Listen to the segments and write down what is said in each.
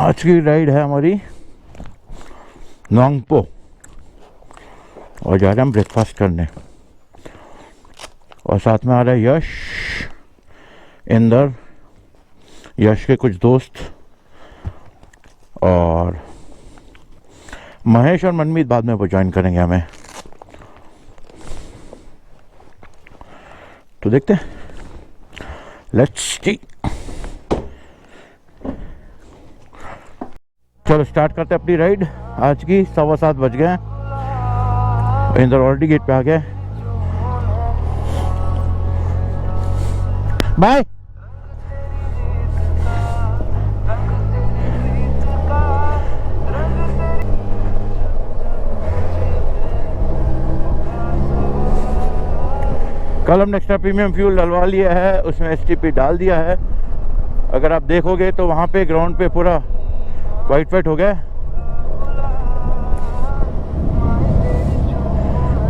आज की राइड है हमारी नोंगपो और जा रहे हैं हम ब्रेकफास्ट करने। और साथ में आ रहा है यश, इंदर, यश के कुछ दोस्त और महेश और मनमीत बाद में वो ज्वाइन करेंगे हमें। तो देखते हैं, लेट्स सी। चलो स्टार्ट करते हैं अपनी राइड आज की। 7:15 बज गए हैं, इंदर ऑलरेडी गेट पे आ गया। बाय। कल हमने एक्स्ट्रा प्रीमियम फ्यूल डलवा लिया है, उसमें STP डाल दिया है। अगर आप देखोगे तो वहाँ पे ग्राउंड पे पूरा वाइट हो गया।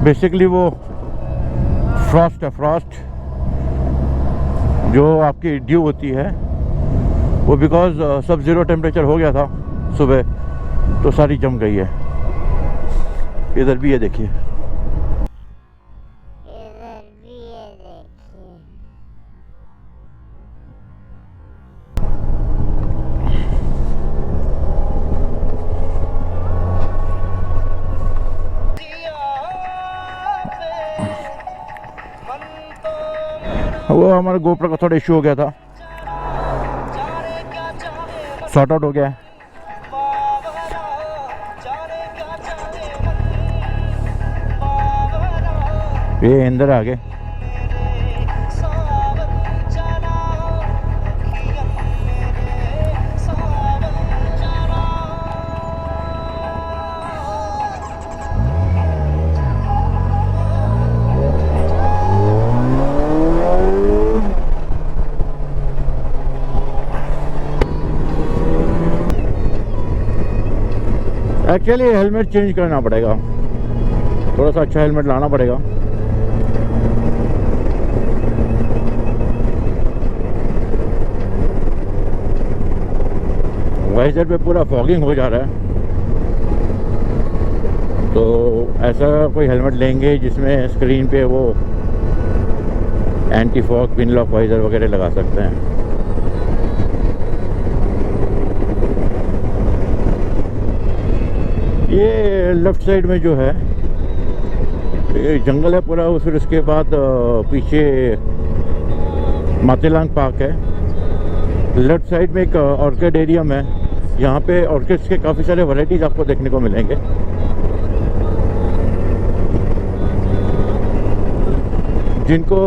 बेसिकली वो फ्रॉस्ट है, फ्रॉस्ट जो आपकी ड्यू होती है वो, बिकॉज सब ज़ीरो टेम्परेचर हो गया था सुबह, तो सारी जम गई है। इधर भी ये देखिए, वो हमारे गोप्रो का थोड़ा इशू हो गया था, सॉर्ट आउट हो गया है। ये अंदर आ गए। एक्चुअली हेलमेट चेंज करना पड़ेगा, थोड़ा सा अच्छा हेलमेट लाना पड़ेगा। वाइजर पे पूरा फॉगिंग हो जा रहा है, तो ऐसा कोई हेलमेट लेंगे जिसमें स्क्रीन पे वो anti fog, pin lock visor वगैरह लगा सकते हैं। ये लेफ्ट साइड में जो है ये जंगल है पूरा, फिर उसके बाद पीछे मातेलांग पार्क है। लेफ्ट साइड में एक ऑर्किड एरियम है, यहाँ पे ऑर्किड्स के काफ़ी सारे वैरायटीज आपको देखने को मिलेंगे। जिनको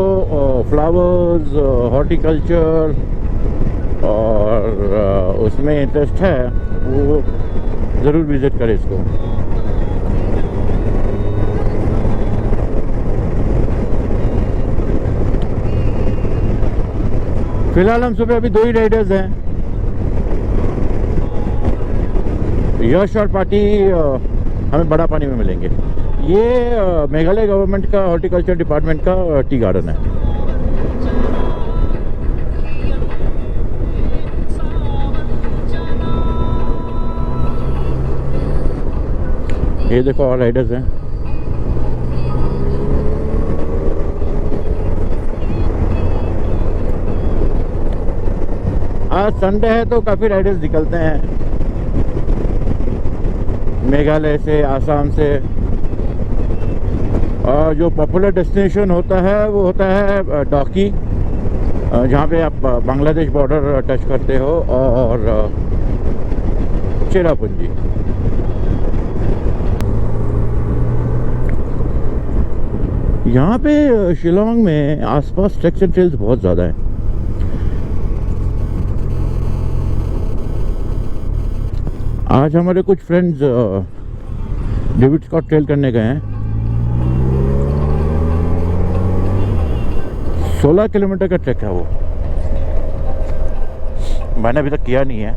फ्लावर्स, हॉर्टिकल्चर और उसमें इंटरेस्ट है वो ज़रूर विज़िट करें इसको। फिलहाल हम सुबह अभी 2 ही राइडर्स हैं, यश और पार्टी हमें बड़ा पानी में मिलेंगे। ये मेघालय गवर्नमेंट का हॉर्टिकल्चर डिपार्टमेंट का टी गार्डन है। ये देखो और राइडर्स हैं। आज संडे है तो काफ़ी राइडर्स निकलते हैं मेघालय से, आसाम से। और जो पॉपुलर डेस्टिनेशन होता है वो होता है डॉकी, जहाँ पे आप बांग्लादेश बॉर्डर टच करते हो, और चेरापूंजी। यहाँ पे शिलोंग में आसपास ट्रैक्स एंड ट्रेल्स बहुत ज़्यादा है। आज हमारे कुछ फ्रेंड्स डेविड स्कॉट ट्रेल करने गए हैं। 16 किलोमीटर का ट्रैक है वो, मैंने अभी तक किया नहीं है।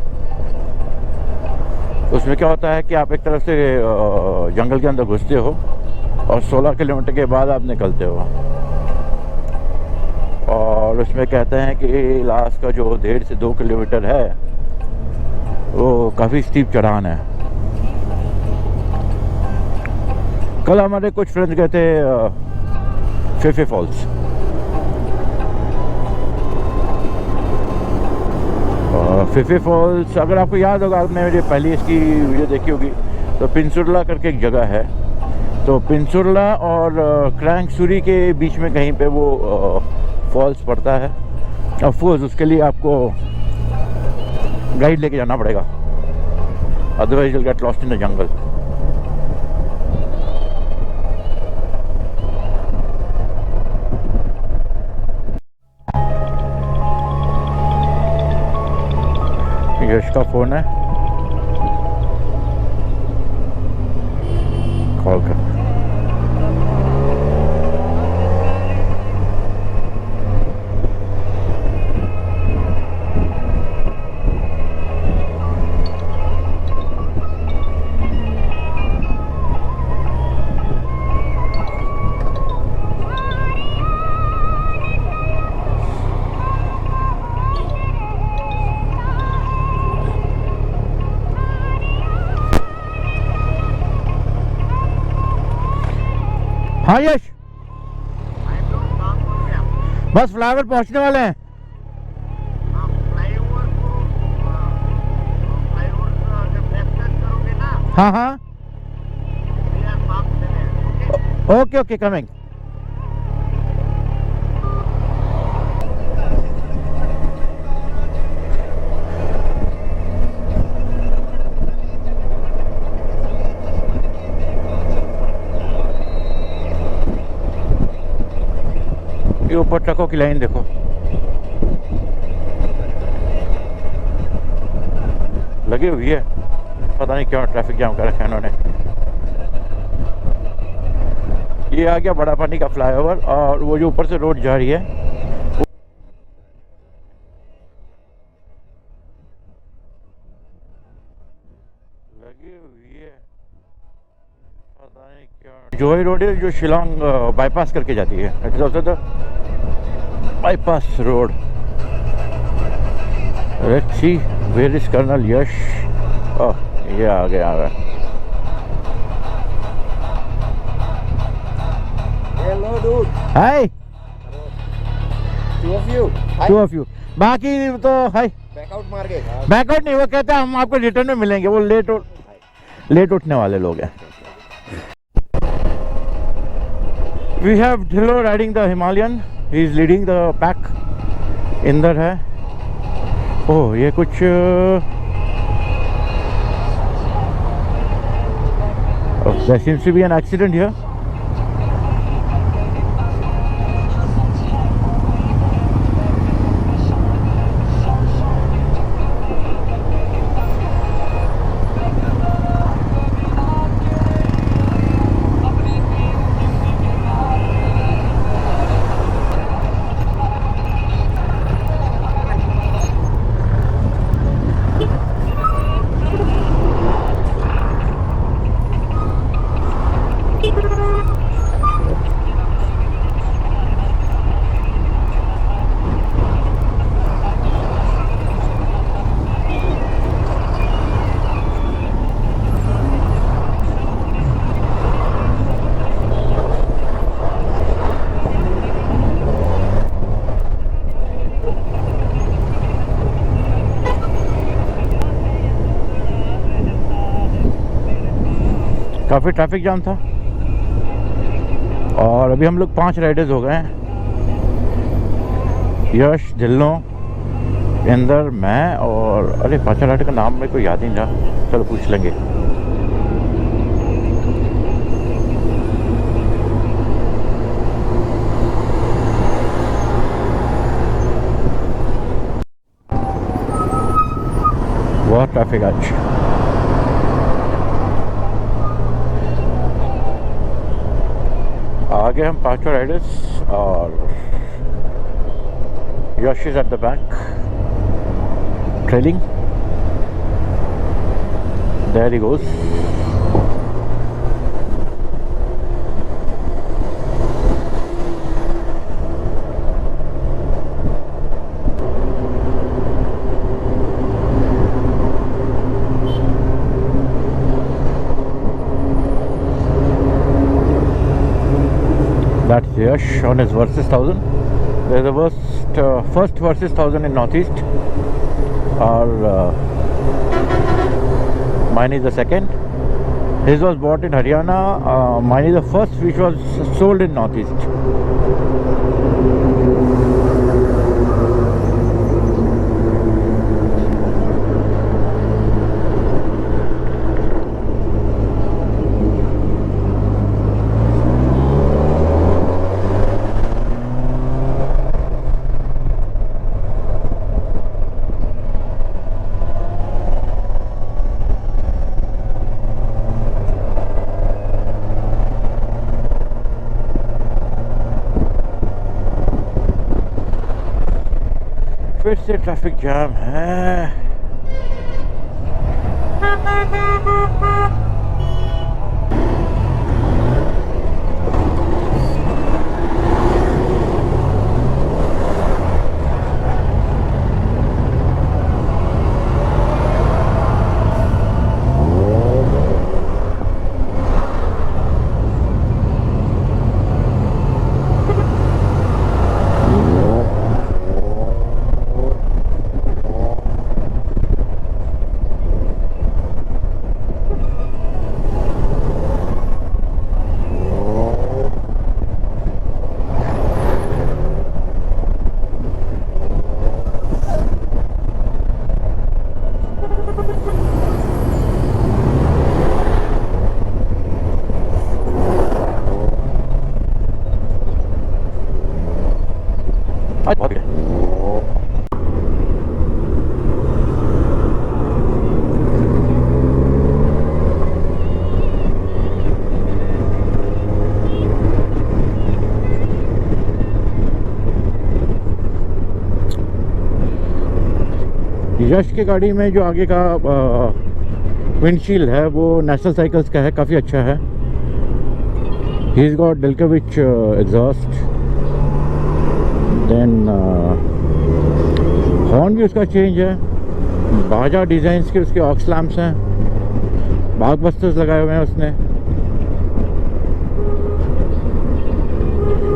उसमें क्या होता है कि आप एक तरफ से जंगल के अंदर घुसते हो और 16 किलोमीटर के बाद आप निकलते हो, और उसमें कहते हैं कि लास्ट का जो 1.5 से 2 किलोमीटर है वो काफ़ी स्टीप चढ़ान है। कल हमारे कुछ फ्रेंड्स गए थे फेफे फॉल्स। फेफे फॉल्स अगर आपको याद होगा, आपने मेरी पहली इसकी वीडियो देखी होगी, तो पिंसुरला करके एक जगह है, तो पिंसुरला और क्रैंकसुरी के बीच में कहीं पे वो फॉल्स पड़ता है। ऑफ कोर्स उसके लिए आपको गाइड लेके जाना पड़ेगा, otherwise you will get lost in the jungle. Yash का फोन है, कॉल कर। हाँ यश, बस फ्लाईओवर पहुंचने वाले हैं। हाँ हाँ, ओके ओके, कमिंग। ये ऊपर ट्रकों की लाइन देखो, लगी हुई है, पता नहीं क्यों ट्रैफिक जाम कर रखा है इन्होंने। ये आ गया बड़ा पानी का फ्लाईओवर, और वो जो ऊपर से रोड जा रही है, लगी हुई है, पता नहीं क्यों। जोई रोड है जो शिलोंग बाईपास करके जाती है, it is also the bypass road. Let's see where is Colonel Yash. Oh, ये आ गया। Hello, dude. Hi, Two of you. Hi. Two of you, बाकी तो hi. Back out market. Back out नहीं, वो कहते हैं हम आपको रिटर्न में मिलेंगे, वो लेट उठने वाले लोग हैं। We have Dhillon riding the Himalayan, he is leading the pack. Inder है। ओह, ये कुछ there seems to be an accident here. काफ़ी ट्रैफिक जाम था, और अभी हम लोग 5 राइडर्स हो गए हैं। यश, ढिल्लो, इंदर, मैं, और अरे 5 राइडर का नाम मेरे को याद ही नहीं रहा, चलो पूछ लेंगे। बहुत ट्रैफिक आज। आगे हम 5 राइडर्स, और Yash is at the back trailing. There he goes. That's Yash on his versus 1000. There's a first versus 1000 in Northeast. Or mine is the second. His was bought in Haryana. Mine is the first which was sold in Northeast. फिर से traffic jam है। Okay. यश की गाड़ी में जो आगे का windshield है वो नेशनल साइकिल्स का है, काफ़ी अच्छा है। He is got Delkevic exhaust, then horn भी उसका चेंज है। बाजा डिज़ाइंस के उसके ऑक्स लैम्प्स हैं, बागबस्टर्स लगाए हुए हैं उसने।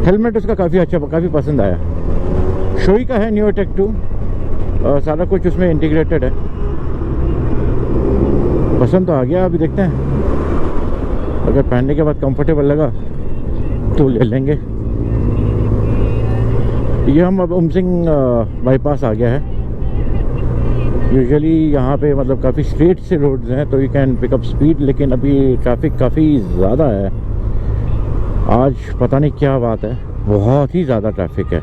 हेलमेट उसका काफ़ी अच्छा, काफ़ी पसंद आया। शोई का है न्यू टेक 2, सारा कुछ उसमें इंटीग्रेटेड है। पसंद तो आ गया, अभी देखते हैं अगर पहनने के बाद कंफर्टेबल लगा तो ले लेंगे। ये हम अब उमसिंग बाईपास आ गया है। यूजुअली यहाँ पे मतलब काफ़ी स्ट्रेट से रोड्स हैं तो you can pick up speed, लेकिन अभी ट्रैफिक काफ़ी ज़्यादा है। आज पता नहीं क्या बात है, बहुत ही ज़्यादा ट्रैफिक है।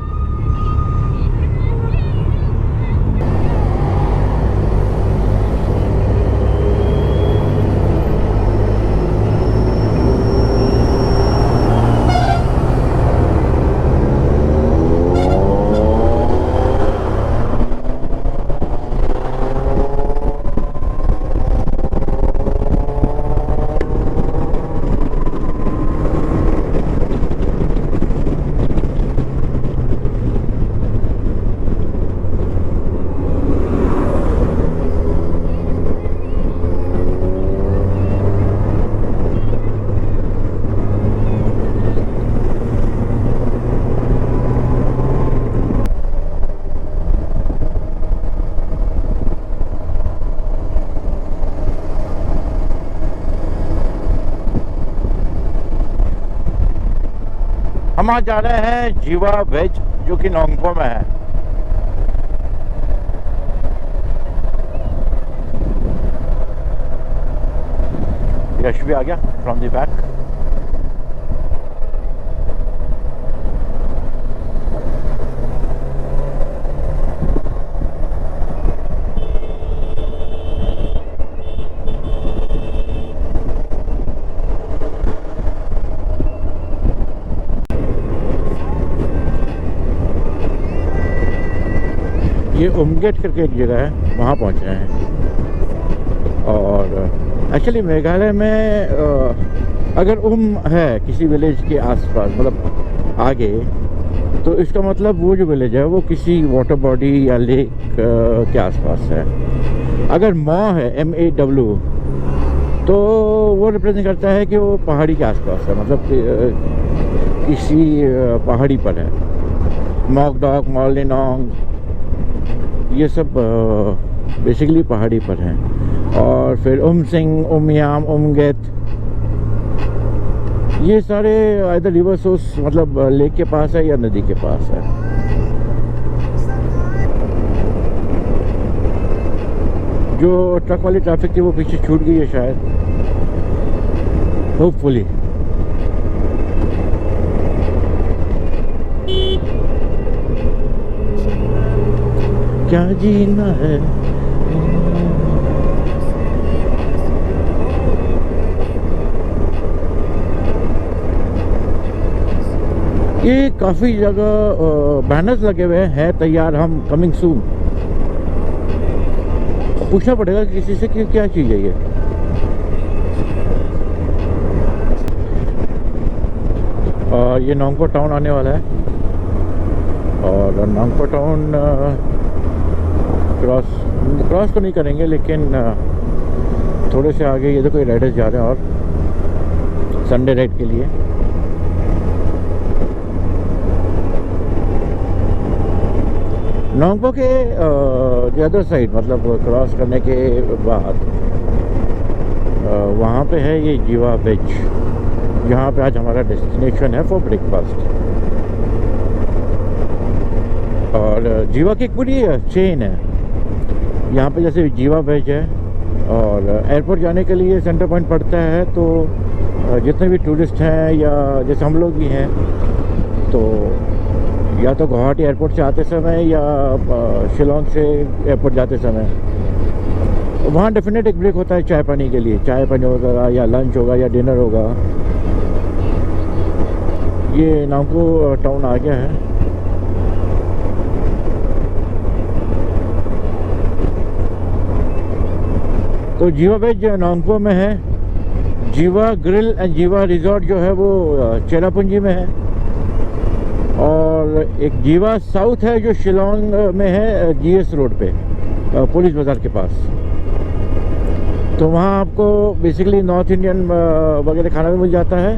हम आज जा रहे हैं जीवा वेज, जो कि नोंगपो में है। यश भी आ गया फ्रॉम द बैक। ये उमगेट करके एक जगह है, वहाँ पहुँच रहे हैं। और एक्चुअली मेघालय में अगर है किसी विलेज के आसपास, मतलब आगे, तो इसका मतलब वो जो विलेज है वो किसी वाटर बॉडी या लेक के आसपास है। अगर मॉ है MAW, तो वो रिप्रेजेंट करता है कि वो पहाड़ी के आसपास है, मतलब इसी पहाड़ी पर है। मॉकडॉक, मॉलिनोंग, ये सब बेसिकली पहाड़ी पर हैं। और फिर उमसिंग, उमयाम, उमगेत, ये सारे आइदर रिवर सोर्स मतलब लेक के पास है या नदी के पास है। जो ट्रक वाली ट्रैफिक थी वो पीछे छूट गई है शायद, होपफुली। क्या जीना है। ये काफ़ी जगह बैनर्स लगे हुए हैं तैयार, हम कमिंग सून। पूछना पड़ेगा किसी से कि क्या चीज़ है ये। ये नोंगपो टाउन आने वाला है और नोंगपो टाउन क्रॉस तो नहीं करेंगे, लेकिन थोड़े से आगे ये देखो राइडर्स जा रहे हैं और संडे राइड के लिए। नोंगपो के अदर साइड मतलब क्रॉस करने के बाद वहाँ पे है ये जीवा बीच, जहाँ पे आज हमारा डेस्टिनेशन है फॉर ब्रेकफास्ट। और जीवा की एक पूरी चेन है यहाँ पे, जैसे जीवा वेज है और एयरपोर्ट जाने के लिए सेंटर पॉइंट पड़ता है। तो जितने भी टूरिस्ट हैं या जैसे हम लोग भी हैं, तो या तो गुवाहाटी एयरपोर्ट से आते समय या शिलोंग से एयरपोर्ट जाते समय वहाँ डेफिनेट एक ब्रेक होता है चाय पानी के लिए। चाय पानी होगा या लंच होगा या डिनर होगा। ये नोंगपो टाउन आ गया है। तो जीवा बीच नोंगपो में है। जीवा ग्रिल एंड जीवा रिजॉर्ट जो है वो चेरापूंजी में है। और एक जीवा साउथ है जो शिलोंग में है, जीएस रोड पे, पुलिस बाज़ार के पास। तो वहाँ आपको बेसिकली नॉर्थ इंडियन वगैरह खाना भी मिल जाता है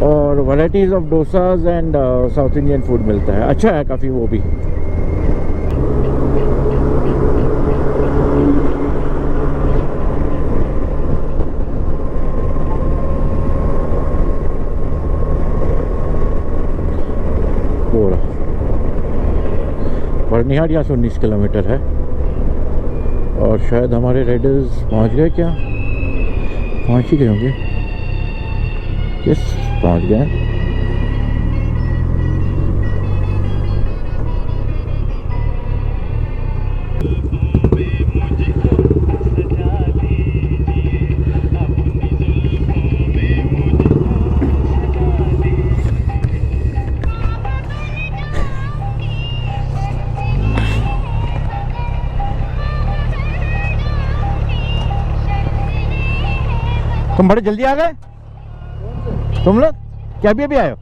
और varieties of dosas and south Indian food मिलता है। अच्छा है काफ़ी वो भी। बर्निहाट यहाँ से 19 किलोमीटर है और शायद हमारे राइडर्स पहुँच गए। क्या पहुँच ही गए होंगे? यस, पहुँच गए। तुम बड़े जल्दी आ गए तुम लोग, क्या अभी आए हो?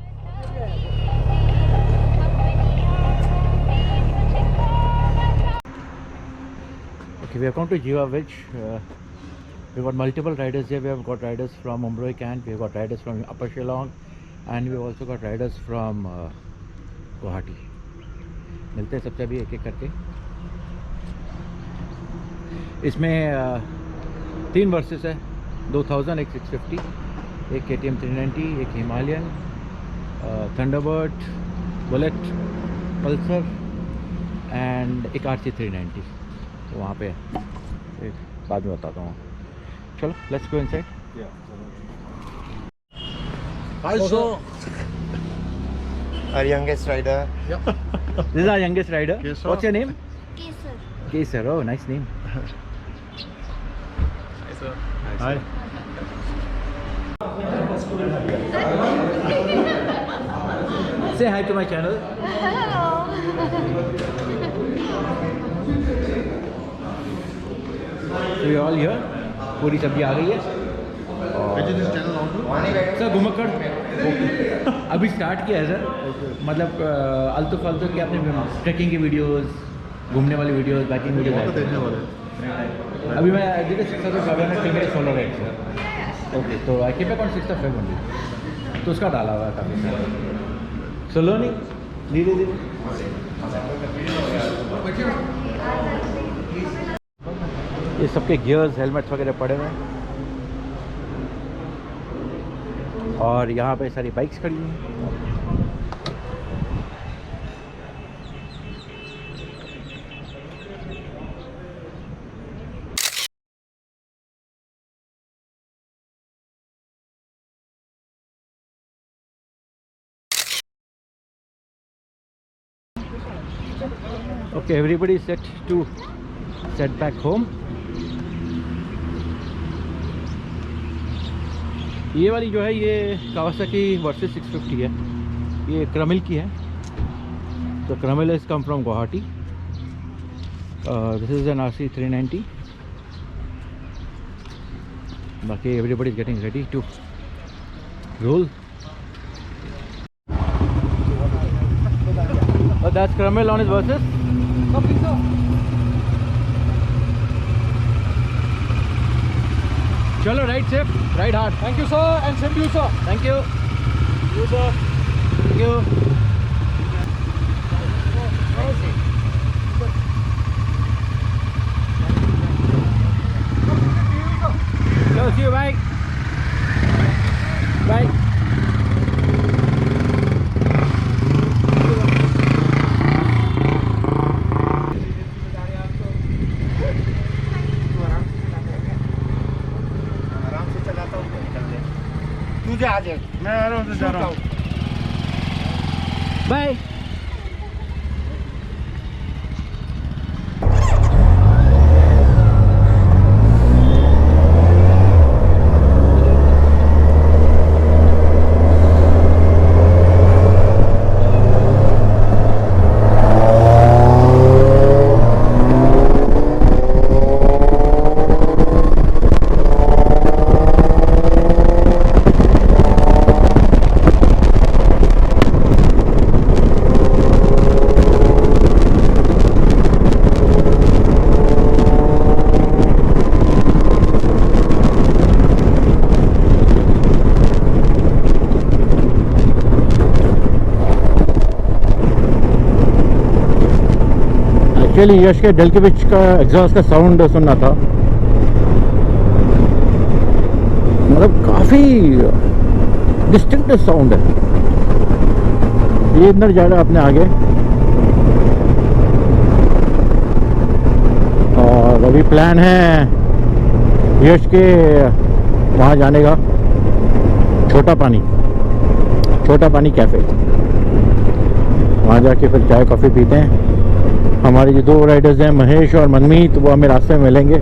Okay, we have come to Jiva Beach. We got multiple riders here. We have got riders from Umbroy Camp, we have got riders from Upper Shillong, and we have also got riders from Guwahati. मिलते हैं सबसे अभी एक एक करके। इसमें 3 versus है, 2000, एक 650, एक KTM 390, एक Himalayan, Thunderbird, bullet, Pulsar and एक RC 390। तो वहाँ पे एक बाद में बताता हूँ। चलो let's go inside. Also, our youngest rider. Yep. This is our youngest rider. Yes, sir. What's your name? Kesar. Kesar. Oh, nice name. Hi, sir. Hi. Say hi to my channel. Hello. So you're all here. पूरी सब्जी आ गई है। Which is this channel also? Sir घुमक्कड़ अभी start किया है sir. मतलब आलतू फालतू की आपने ट्रैकिंग की वीडियोस, घूमने वाली वीडियोस, बाइकिंग बहुत देखने वीडियोस। वाले। अभी मैं देखिए 6,500 फॉलो है सर। ओके, तो I keep account 6 of 5 only, तो उसका डाला हुआ है काफ़ी सारा। स्लो नहीं, धीरे धीरे। ये सबके गियर्स हेलमेट्स वगैरह पड़े हुए हैं और यहाँ पे सारी बाइक्स खड़ी हुई हैं। Okay, everybody is set to set back home. ये वाली जो है ये कावासाकी वर्सेस 650 है, ये क्रमिल की है। तो Cramil is come from Guwahati. This is an RC 390। बाकी everybody is getting ready to roll. That's Cramil on his verses. Chalo, ride safe, ride hard. Thank you, sir, and same to you, sir. Thank you. You, sir. Thank you. Chalo, see you, bye. Bye. मैं आ रहा हूँ, जा रहा हूँ। Bye. Actually यश के डेल्केविच का exhaust का sound सुनना था, मतलब काफ़ी डिस्टिंक्ट साउंड है। ये अंदर जा रहा है अपने आगे और अभी प्लान है यश के वहाँ जाने का, छोटा पानी कैफ़े। वहाँ जाके फिर चाय कॉफ़ी पीते हैं। हमारे जो 2 राइडर्स हैं महेश और मनमीत, वो हमें रास्ते में मिलेंगे।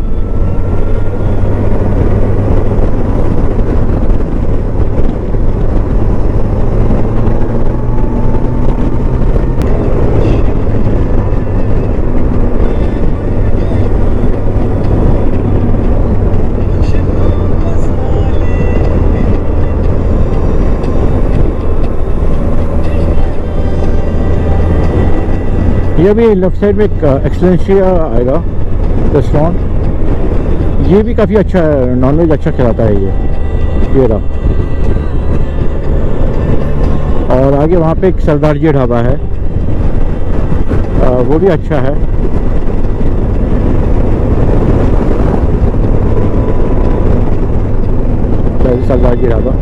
ये भी लेफ्ट साइड में एक एक्सलेंशिया आएगा रेस्टोरेंट। ये भी काफ़ी अच्छा है, नॉनवेज अच्छा खिलाता है ये रहा। और आगे वहाँ पे एक सरदार जी ढाबा है, वो भी अच्छा है। सरदार जी ढाबा।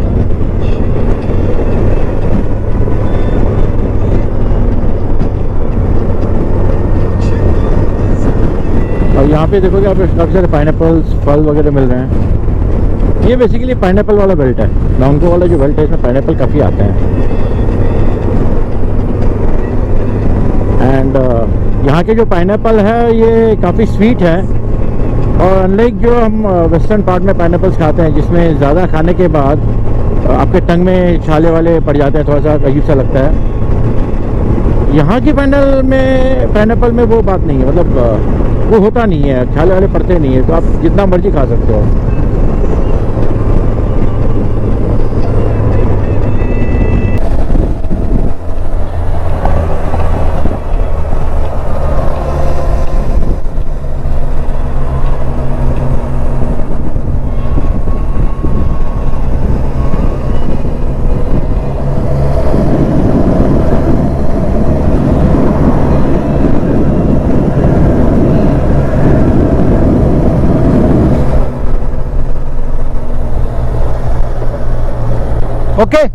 और यहाँ पे देखोगे आप काफ़ी सारे पाइनएप्पल्स, फल वगैरह मिल रहे हैं। ये बेसिकली पाइनएप्पल वाला बेल्ट है, लॉन्गो वाला जो बेल्ट है इसमें पाइनएप्पल काफ़ी आते हैं। एंड यहाँ के जो पाइनएप्पल है ये काफ़ी स्वीट है और अनलाइक जो हम वेस्टर्न पार्ट में पाइनएप्पल्स खाते हैं जिसमें ज़्यादा खाने के बाद आपके टंग में छाले वाले पड़ जाते हैं, थोड़ा सा अजीब सा लगता है। यहाँ की पाइनएप्पल में वो बात नहीं है, मतलब वो होता नहीं है, छाले वाले पड़ते नहीं है, तो आप जितना मर्जी खा सकते हो। ओके।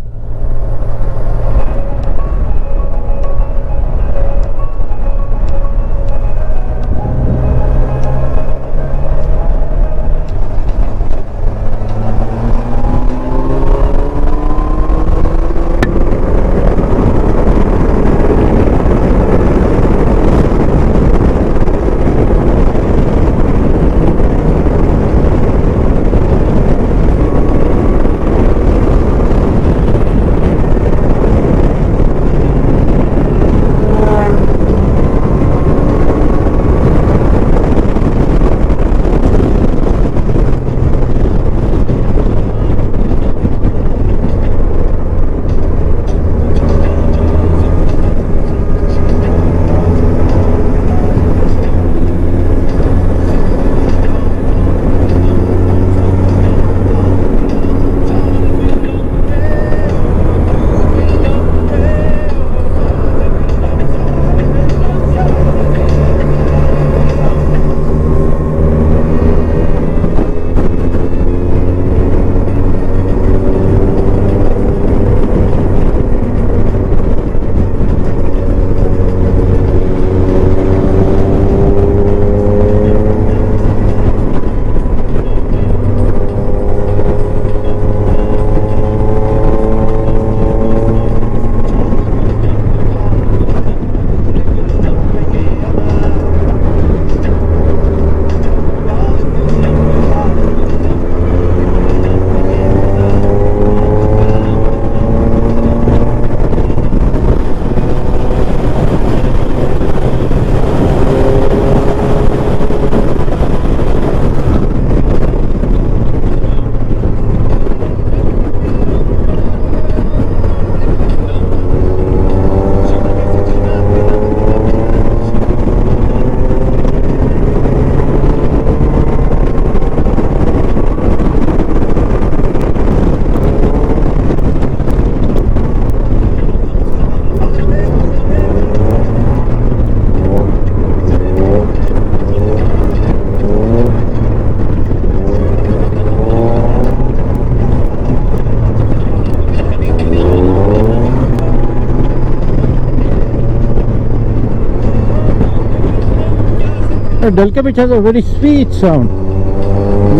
डल के पीछे से वेरी स्वीट साउंड,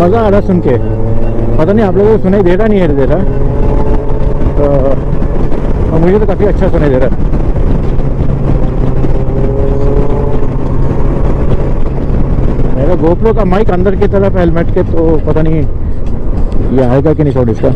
मज़ा आ रहा सुन के। पता नहीं आप लोगों को सुनाई दे रहा नहीं दे रहा, तो मुझे तो काफ़ी अच्छा सुनाई दे रहा है। मेरा गोप्रो का माइक अंदर की तरफ हेलमेट के, तो पता नहीं ये आएगा कि नहीं साउंड इसका।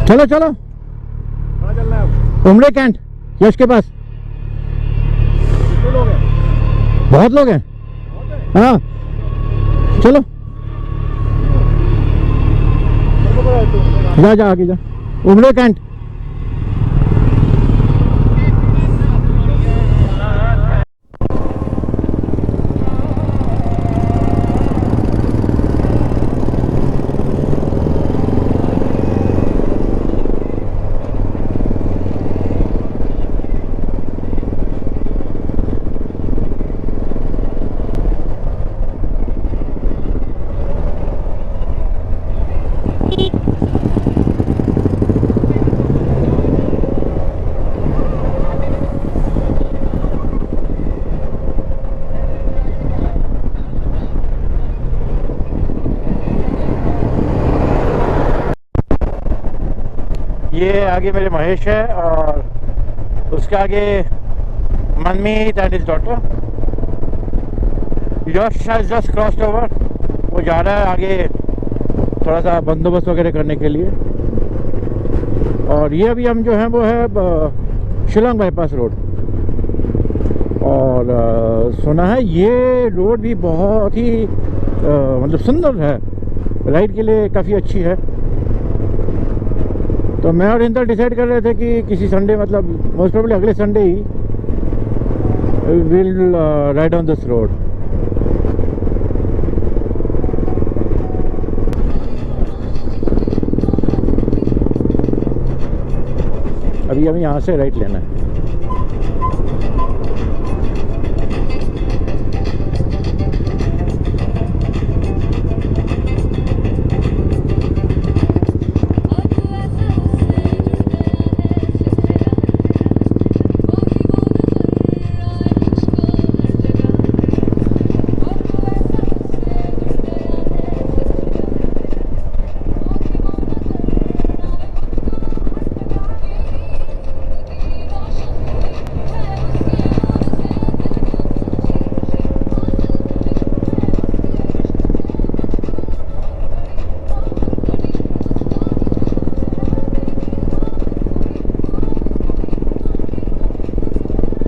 चलो चलो, कहाँ चलना है अब? उमरे कैंट यश के पास। कितने लोग हैं? बहुत लोग हैं। बहुत है? हाँ चलो, मेरे को पता है तो। जा जा आगे जा, उमरे कैंट। ये आगे मेरे महेश है और उसके आगे Manmeet and his daughter. Yash has just crossed over, वो जा रहा है आगे थोड़ा सा बंदोबस्त वगैरह करने के लिए। और ये अभी हम जो है वो है शिलोंग बाईपास रोड। और सुना है ये रोड भी बहुत ही मतलब सुंदर है, राइड के लिए काफ़ी अच्छी है। तो मैं और इंदर डिसाइड कर रहे थे कि किसी संडे, मतलब मोस्ट प्रोबेबली अगले Sunday he will ride on this road. अभी हमें यहाँ से राइट लेना है।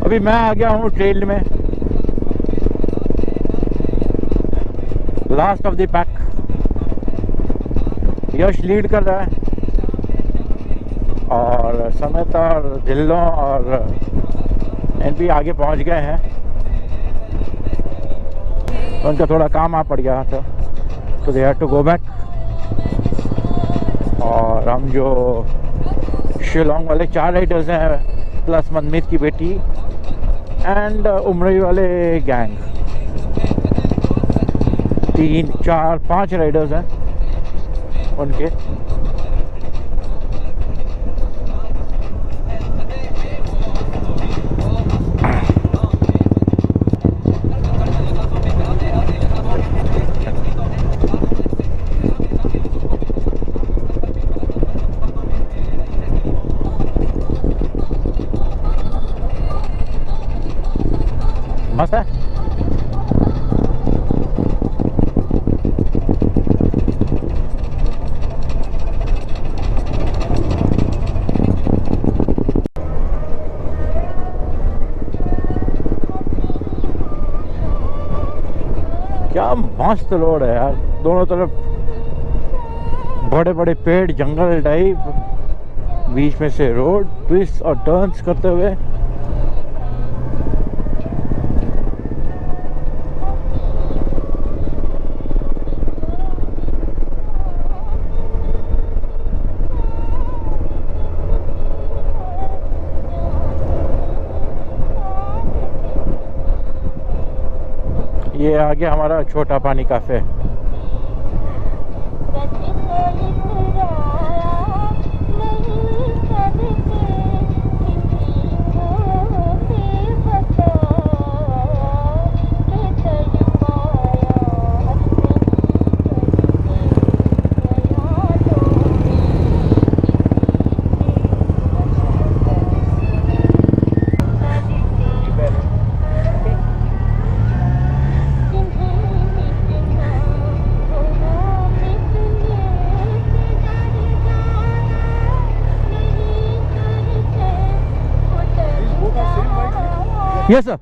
अभी मैं आ गया हूँ ट्रेल में, last of the pack. Yash lead कर रहा है और समेत और ढिल्लों और एनपी आगे पहुंच गए हैं। तो उनका थोड़ा काम आ पड़ गया था, तो they had to go back. और हम जो शिलोंग वाले 4 राइडर्स हैं प्लस मनमीत की बेटी एंड उमरई वाले गैंग, 3, 4, 5 राइडर्स हैं उनके। मस्त है। क्या मस्त रोड है यार, दोनों तरफ बड़े बड़े पेड़, जंगल टाइप, बीच में से रोड, ट्विस्ट और टर्न्स करते हुए। ये आ गया हमारा छोटा पानी cafe. Yes, sir.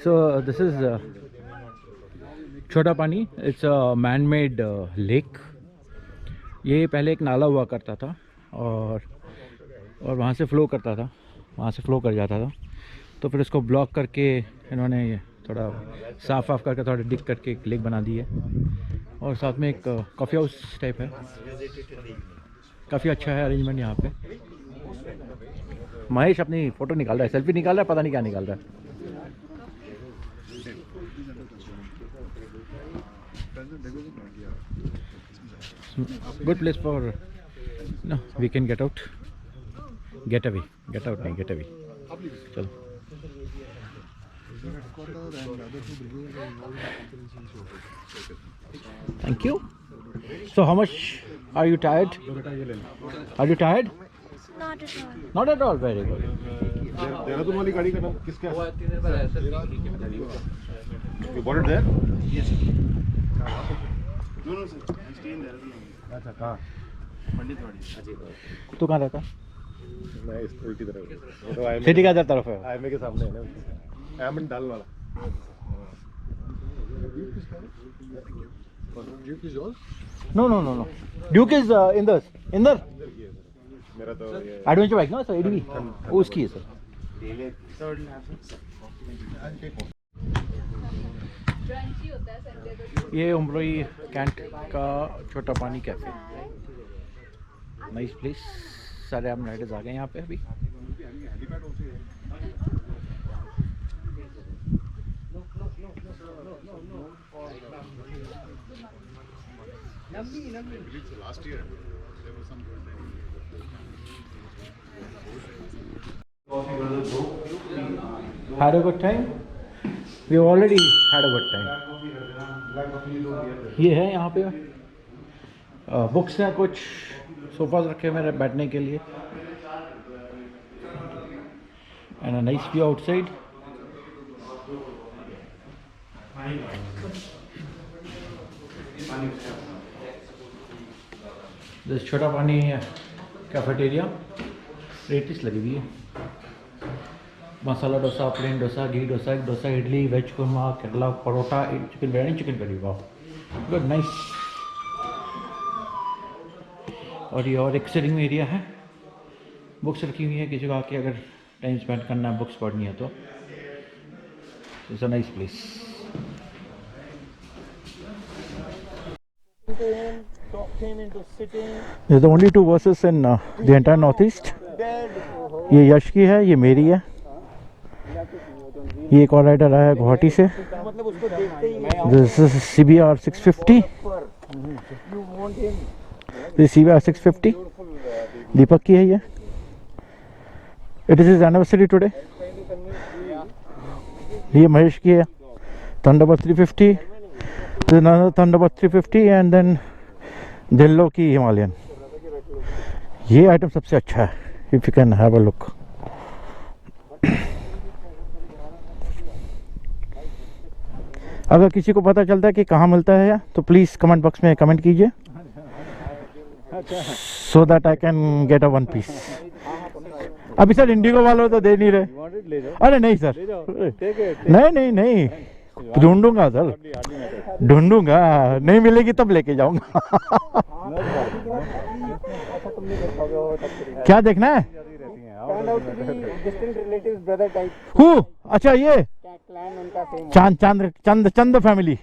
So this is छोटा पानी। It's a man made lake. ये पहले एक नाला हुआ करता था और वहाँ से फ्लो करता था, वहाँ से फ्लो कर जाता था। तो फिर इसको ब्लॉक करके इन्होंने थोड़ा साफ वाफ करके थोड़ा डिग करके एक लेक बना दी है। और साथ में एक कॉफ़ी हाउस टाइप है। काफ़ी अच्छा है अरेंजमेंट यहाँ पे। महेश अपनी फ़ोटो निकाल रहा है, सेल्फी निकाल रहा है, पता नहीं क्या निकाल रहा है। Good place for No, we can get out. Get away. Get out, नहीं get away. चलो. Thank you. So how much are you tired? Are you tired? Not at all. Not at all. Very good. Dehradun वाली गाड़ी का नाम किसका है? You bought it there? Yes. No, sir. I stay in Dehradun. अच्छा कहाँ? पंडितवाड़ी. तू कहाँ रहता? मैं इस उल्टी तरफ. तो आई सिटी का इधर तरफ है. IMA के सामने है ना. एमन डाल वाला. Duke is yours? No. Duke is in there. मेरा तो ये एडवेंचर बाइक ना सर एडीवी उसकी है सर. ये उमरोई कैंट का छोटा पानी कैफे. Nice place. सारे हम राइडर्स आ गए यहाँ पे अभी. last year there was some Had a good time. We already had a good time. ये है यहाँ पे बुक्स हैं, कुछ सोफाज रखे मेरे बैठने के लिए. And a nice view outside. This छोटा पानी कैफेटेरिया. रेटिस लगी हुई है. Masala dosa, plain dosa, ghee dosa, egg dosa, idli, veg kurma, Kerala parotta, chicken biryani, chicken curry. वाह, गुड, नाइस. और ये और एक सिटिंग एरिया है. बुक्स रखी हुई है, किसी को आके अगर टाइम स्पेंड करना है, बुक्स पढ़नी है तो it's a nice place. These are the only two buses in the entire northeast. ये यश की है, ये मेरी है. ये एक और राइडर आया है गुवाहाटी से. This is CBR 650. This is CBR 650. दीपक की है ये. It is his anniversary today. ये महेश की है. Thunderbird 350. This is another Thunderbird 350 and then दिल्लो की हिमालयन. ये आइटम सबसे अच्छा है. If you can have a look. अगर किसी को पता चलता है कि कहाँ मिलता है तो प्लीज़ कमेंट बॉक्स में कमेंट कीजिए, so that I can get a one piece. अभी सर इंडिगो वालों तो दे नहीं रहे. अरे नहीं सर, नहीं ढूंढूंगा सर, ढूंढूंगा. नहीं मिलेगी तब लेके जाऊंगा. क्या देखना है? अच्छा, ये चंद फैमिली.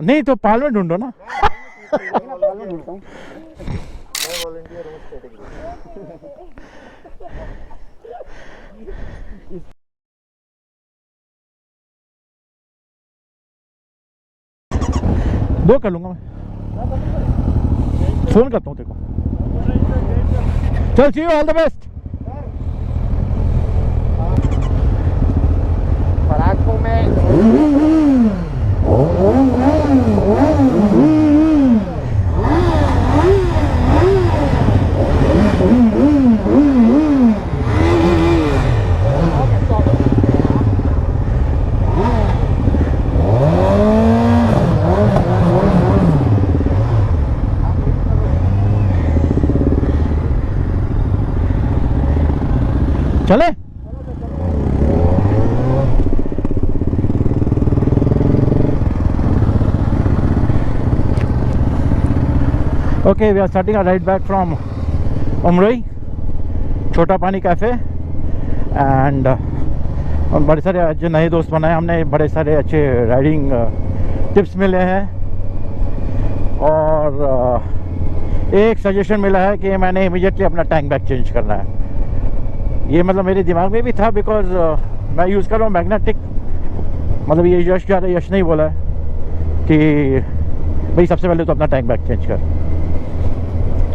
नहीं तो पाल में ढूंढो ना. दो कर लूंगा मैं. फोन करता हूँ तेरे को. चल, सी यू, ऑल द बेस्ट. पराठों में चले. Okay, we are starting our ride back from Umroi, छोटा पानी कैफ़े. एंड बड़े सारे आज नए दोस्त बनाए हमने. बड़े सारे अच्छे राइडिंग टिप्स मिले हैं. और एक सजेशन मिला है कि मैंने इमीडिएटली अपना टैंक बैग चेंज करना है. ये मतलब मेरे दिमाग में भी था, बिकॉज मैं यूज़ कर रहा हूँ मैग्नेटिक. मतलब ये यश नहीं बोला है कि भाई सबसे पहले तो अपना टैंक बैग चेंज कर।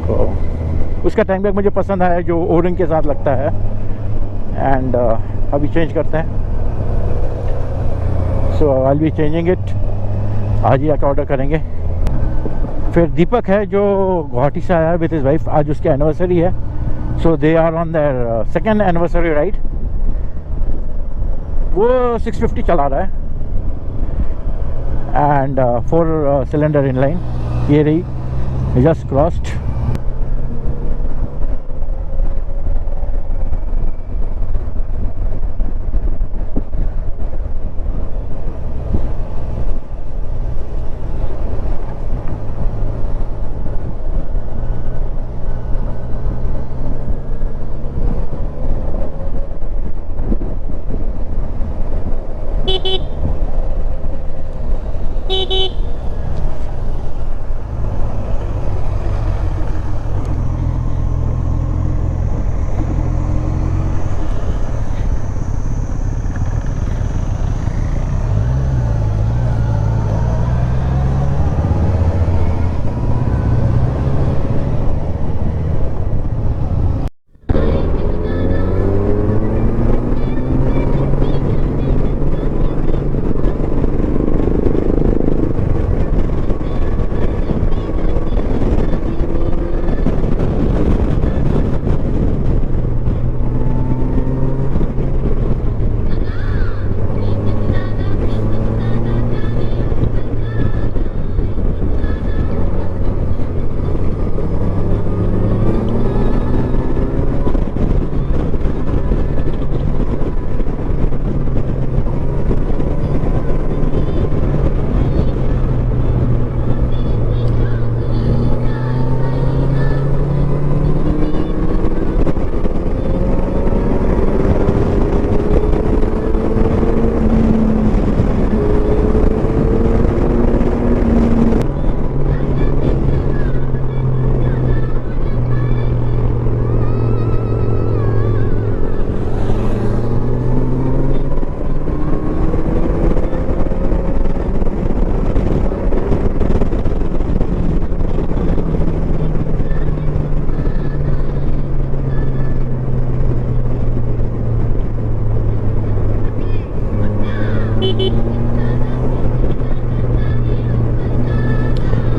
तो उसका टैंक बैग मुझे पसंद आया जो ओरिंग के साथ लगता है। एंड अभी चेंज करते हैं। So I will be changing it, आज ही आकर ऑर्डर करेंगे। फिर दीपक है जो गुवाहाटी से आया है विद हिज वाइफ, आज उसकी एनिवर्सरी है। So they are on their second anniversary ride. वो 650 चला रहा है एंड 4 सिलेंडर इनलाइन। ये रही जस्ट क्रॉस्ड।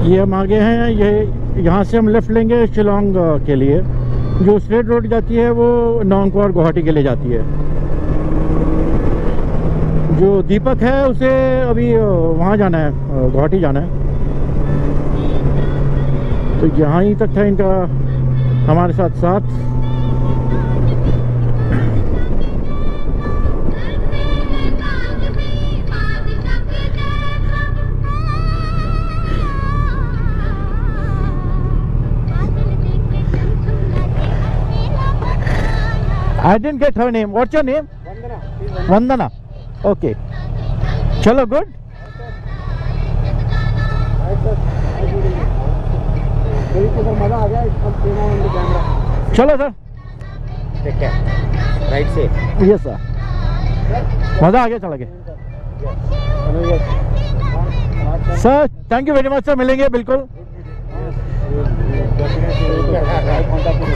ये हम आगे हैं। ये यहाँ से हम लेफ़्ट लेंगे शिलोंग के लिए। जो स्ट्रेट रोड जाती है वो नोंगपो और गुवाहाटी के लिए जाती है। जो दीपक है उसे अभी वहाँ जाना है, गुवाहाटी जाना है। तो यहाँ ही तक था इनका हमारे साथ साथ। I didn't get her name. What's your name? Vandana. Vandana. Okay. Chalo, good. चलो sir. Take care. Right safe. Yes sir, मज़ा आ गया, चला गया sir. Thank you very much sir, मिलेंगे बिल्कुल।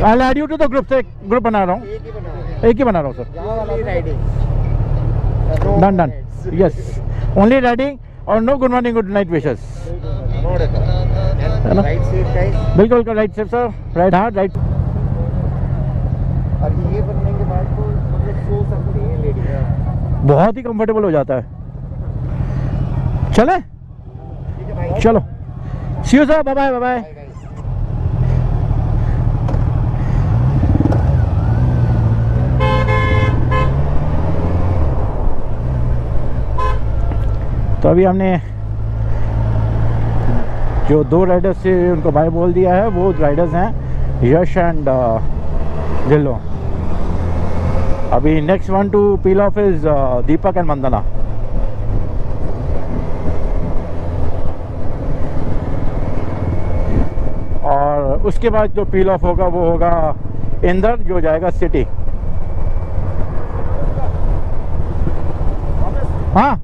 I'll add you to the group से group बना रहा हूँ, एक ही बना रहा हूँ sir. Done done, yes, only riding और no good morning good night wishes. बिल्कुल right safe sir, right hard right. और ये बनने के बाद तो मतलब सो सकती है लेडी, बहुत ही कंफर्टेबल हो जाता है। चले, चलो, see you sir, bye bye bye bye. तो अभी हमने जो 2 राइडर्स से उनको बाय बोल दिया है, वो राइडर्स हैं यश एंड दिल्लो। अभी next one to peel off is Deepak and Vandana. और उसके बाद जो पील ऑफ होगा वो होगा इंदर, जो जाएगा सिटी। हाँ